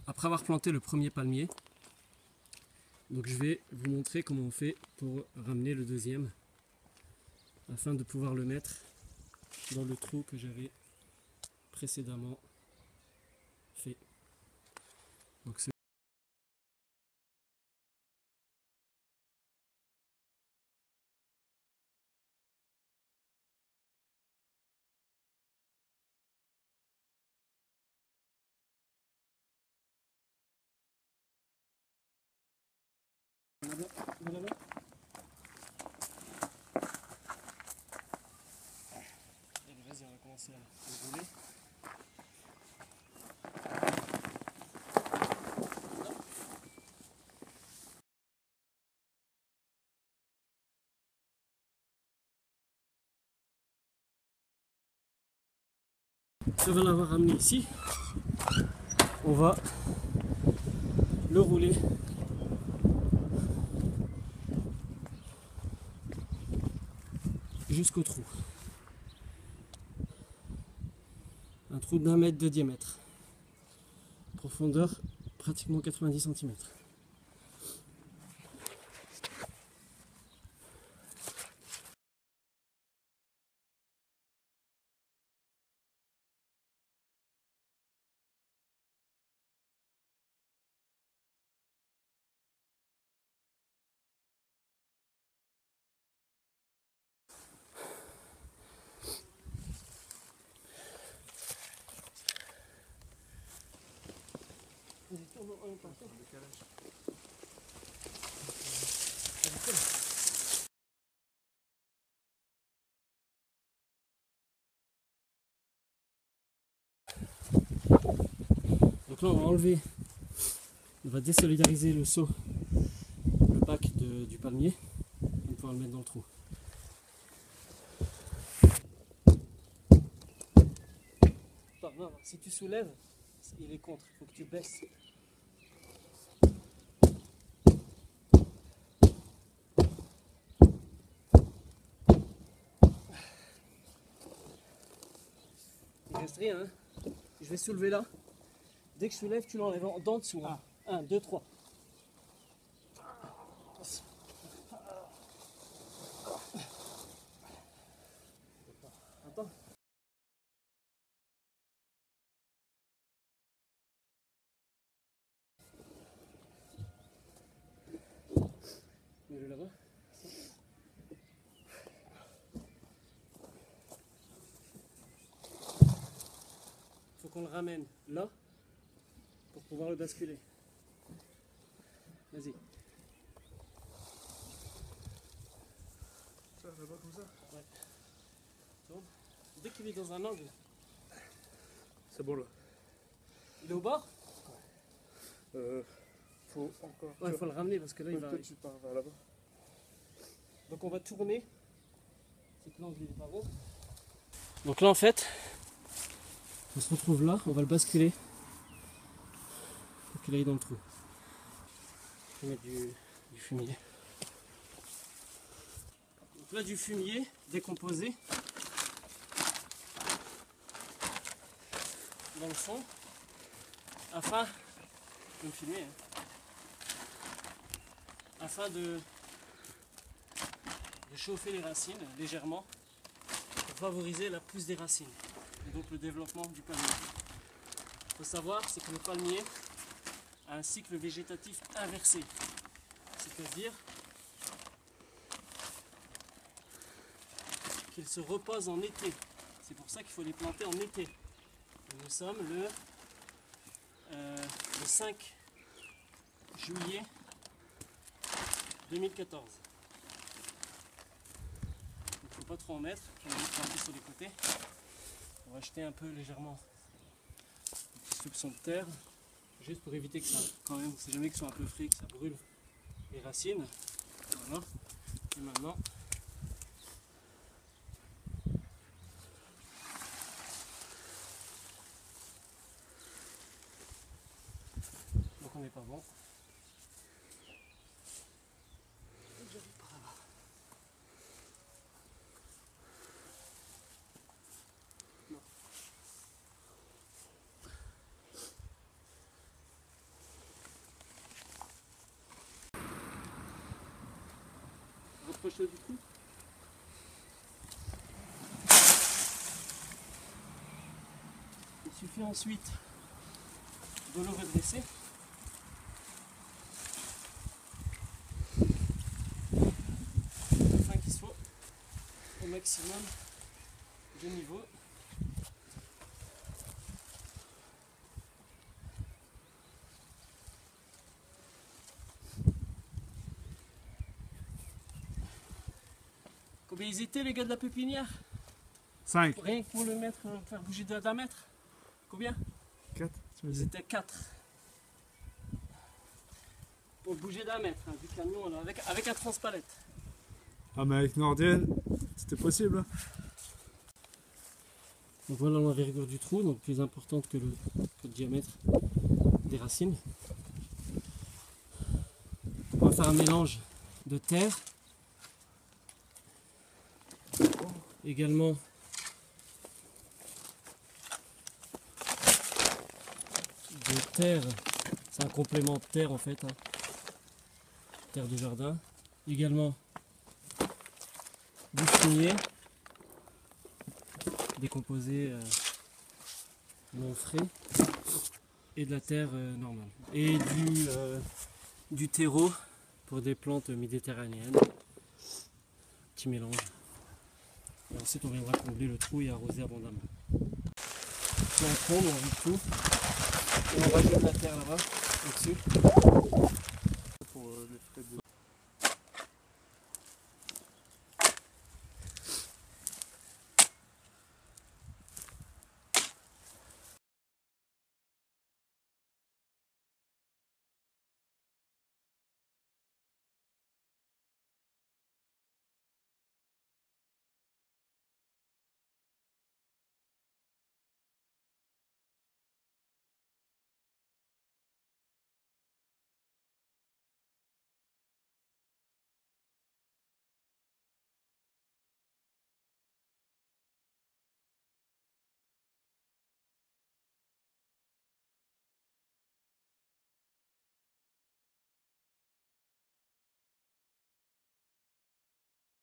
après avoir planté le premier palmier, donc je vais vous montrer comment on fait pour ramener le deuxième afin de pouvoir le mettre dans le trou que j'avais précédemment fait. Donc c'est vas-y, on va commencer à le rouler. On va l'avoir ramené ici. On va le rouler jusqu'au trou. Un trou d'1 mètre de diamètre. Profondeur pratiquement 90 cm. Donc là on va enlever, on va désolidariser le seau, le bac du palmier, et pouvoir le mettre dans le trou. Attends, non, si tu soulèves, il est contre, il faut que tu baisses. Il reste rien, hein. Je vais soulever là. Dès que je soulève, tu l'enlèves en dessous. 1, 2, 3. Attends. Mets-le là-bas. Il faut qu'on le ramène là pour pouvoir le basculer. Vas-y. Ça va comme ça? Ouais. Tourne. Dès qu'il est dans un angle. C'est bon là. Il est au bord? Faut encore. Ouais, il faut le ramener parce que là il va. Peut-être tu pars vers là-bas. Donc on va tourner. C'est que l'angle il est pas bon. Donc là en fait, on se retrouve là, on va le basculer pour qu'il aille dans le trou. Je vais mettre du fumier. Donc là du fumier décomposé dans le fond afin de me filmer, hein, afin de chauffer les racines légèrement pour favoriser la pousse des racines et donc le développement du palmier. Il faut savoir c'est que le palmier a un cycle végétatif inversé, c'est-à-dire qu'il se repose en été. C'est pour ça qu'il faut les planter en été. Et nous sommes le 5 juillet 2014. Il ne faut pas trop en mettre, on va les planter sur les côtés. On va jeter un peu légèrement une petite soupçon de terre, juste pour éviter que ça, quand même, c'est jamais que ce soit un peu frais, que ça brûle les racines. Voilà. Et maintenant, donc on n'est pas bon. rapproche-toi du trou. Il suffit ensuite de le redresser. Afin qu'il soit au maximum de niveau. Combien ils étaient les gars de la pépinière? 5. Rien que pour le mettre, faire bouger d'un mètre. Combien? 4. Ils étaient 4. Pour bouger d'un mètre, hein, du camion là, avec un transpalette. Ah mais avec Nordienne, c'était possible. Hein. Donc voilà l'envergure du trou, donc plus importante que le diamètre des racines. On va faire un mélange de terre, également de terre, c'est un complément de terre en fait, hein. Terre de jardin, également du fumier décomposé non frais et de la terre normale et du terreau pour des plantes méditerranéennes, petit mélange. Et ensuite on viendra combler le trou et arroser abondamment. Puis on comble, on vide tout et on rajoute la terre là-bas au-dessus.